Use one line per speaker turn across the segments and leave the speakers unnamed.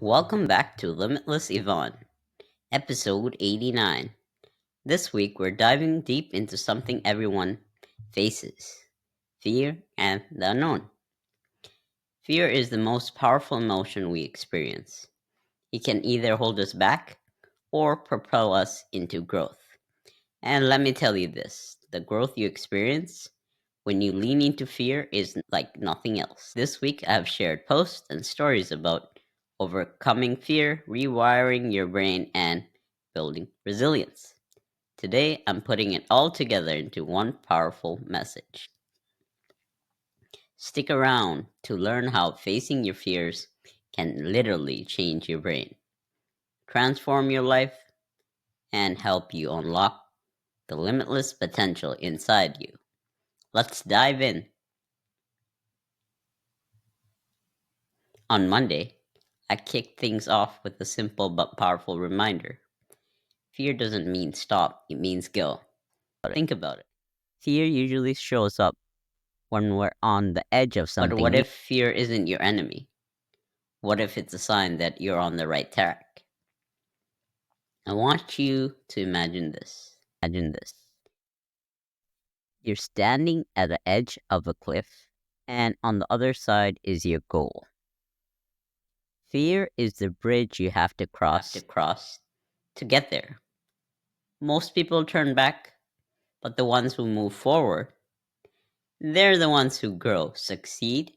Welcome back to Limitless Yvonne, episode 89. This week we're diving deep into something everyone faces: fear and the unknown. Fear is the most powerful emotion we experience. It can either hold us back or propel us into growth. And let me tell you this: the growth you experience when you lean into fear is like nothing else. This week I've shared posts and stories about overcoming fear, rewiring your brain, and building resilience. Today I'm putting it all together into one powerful message. Stick around to learn how facing your fears can literally change your brain, transform your life, and help you unlock the limitless potential inside you. Let's dive in. On Monday, I kicked things off with a simple but powerful reminder. Fear doesn't mean stop, it means go. Think about it.
Fear usually shows up when we're on the edge of
But
something
what
new.
if fear isn't your enemy? What if it's a sign that you're on the right track? I want you to imagine this.
Imagine this. You're standing at the edge of a cliff, and on the other side is your goal. Fear is the bridge you have to
Have to
cross.
cross to get there. Most people turn back, but the ones who move forward, they're the ones who grow, succeed,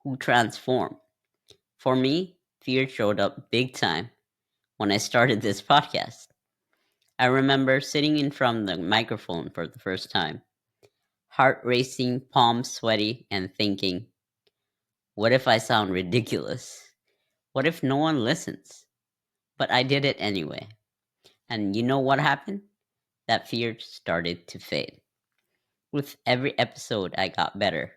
who transform. For me, fear showed up big time when I started this podcast. I remember sitting in front of the microphone for the first time, heart racing, palms sweaty, and thinking, what if I sound ridiculous? What if no one listens? But I did it anyway. And you know what happened? That fear started to fade. With every episode, I got better.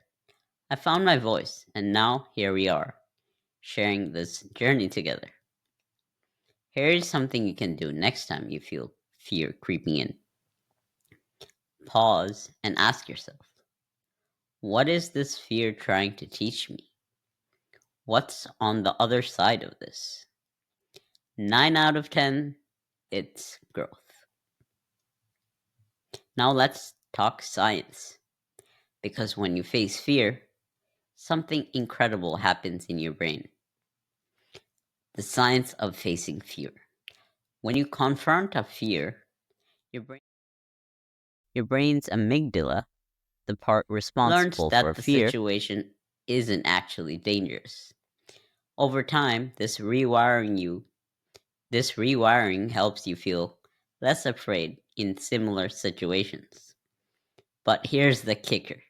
I found my voice, and now here we are, sharing this journey together. Here is something you can do next time you feel fear creeping in. Pause and ask yourself, what is this fear trying to teach me? What's on the other side of this? 9 out of 10, it's growth. Now let's talk science. Because when you face fear, something incredible happens in your brain. The science of facing fear. When you confront a fear, your brain
Your brain's amygdala, the part
learns
responsible for
that the
fear,
situation isn't actually dangerous. Over time, this rewiring helps you feel less afraid in similar situations. But here's the kicker.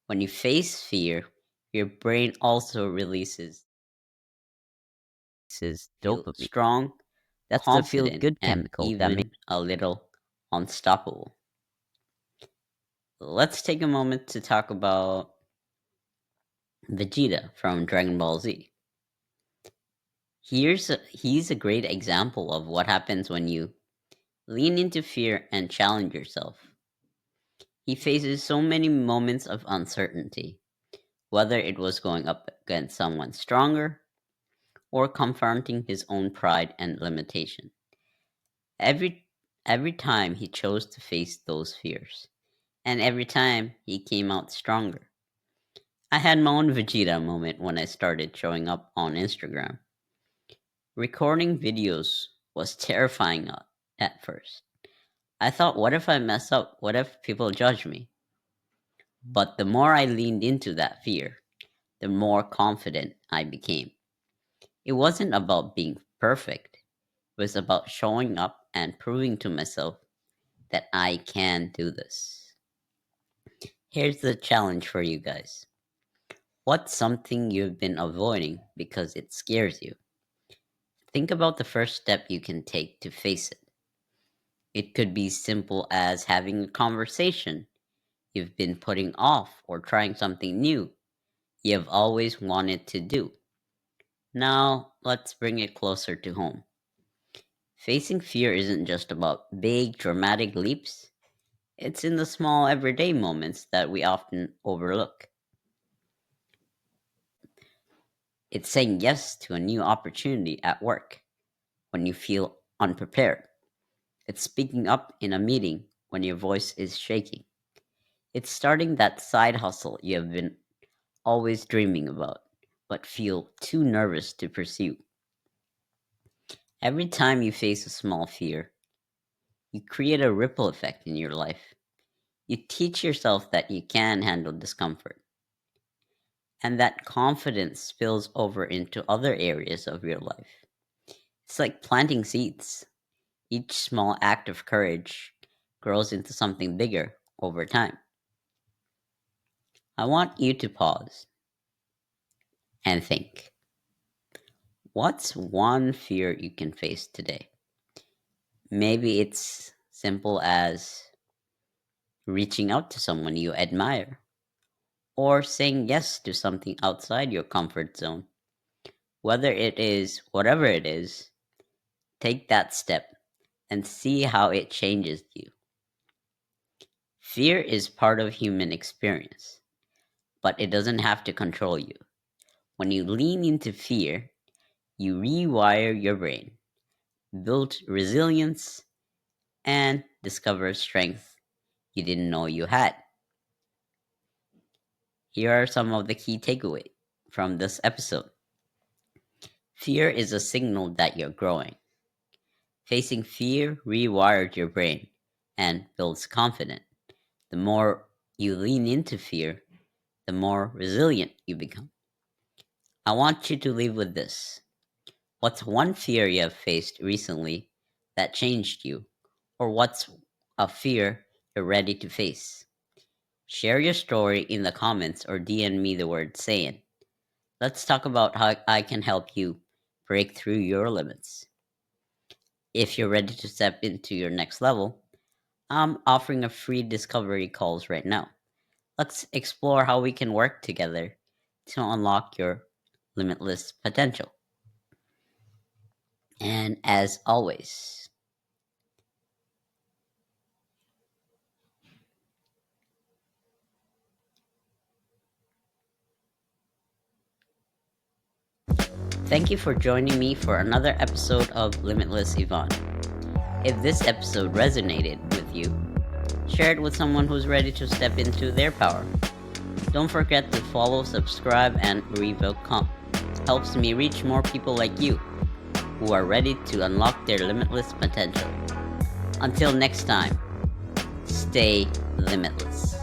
When you face fear, your brain also releases
is
feel
dopamine.
strong,
That's the feel
confident,
good
and
chemical that makes
even a little unstoppable. Let's take a moment to talk about Vegeta from Dragon Ball Z. He's a great example of what happens when you lean into fear and challenge yourself. He faces so many moments of uncertainty, whether it was going up against someone stronger or confronting his own pride and limitation. Every every time he chose to face those fears, and every time he came out stronger. I had my own Vegeta moment when I started showing up on Instagram. Recording videos was terrifying at first. I thought, what if I mess up? What if people judge me? But the more I leaned into that fear, the more confident I became. It wasn't about being perfect, it was about showing up and proving to myself that I can do this. Here's the challenge for you guys. What's something you've been avoiding because it scares you? Think about the first step you can take to face it. It could be simple as having a conversation you've been putting off or trying something new you've always wanted to do. Now, let's bring it closer to home. Facing fear isn't just about big, dramatic leaps, it's in the small, everyday moments that we often overlook. It's saying yes to a new opportunity at work when you feel unprepared. It's speaking up in a meeting when your voice is shaking. It's starting that side hustle you have been always dreaming about, but feel too nervous to pursue. Every time you face a small fear, you create a ripple effect in your life. You teach yourself that you can handle discomfort, and that confidence spills over into other areas of your life. It's like planting seeds. Each small act of courage grows into something bigger over time. I want you to pause and think, what's one fear you can face today? Maybe it's simple as reaching out to someone you admire or saying yes to something outside your comfort zone. Whatever it is, take that step and see how it changes you. Fear is part of human experience, but it doesn't have to control you. When you lean into fear, you rewire your brain, build resilience, and discover strength you didn't know you had. Here are some of the key takeaways from this episode. Fear is a signal that you're growing. Facing fear rewires your brain and builds confidence. The more you lean into fear, the more resilient you become. I want you to leave with this. What's one fear you have faced recently that changed you? Or what's a fear you're ready to face? Share your story in the comments or DM me the word saying. Let's talk about how I can help you break through your limits. If you're ready to step into your next level, I'm offering a free discovery calls right now. Let's explore how we can work together to unlock your limitless potential. And as always, thank you for joining me for another episode of Limitless Yvonne. If this episode resonated with you, share it with someone who's ready to step into their power. Don't forget to follow, subscribe, and revoke comp. Helps me reach more people like you who are ready to unlock their limitless potential. Until next time, stay limitless.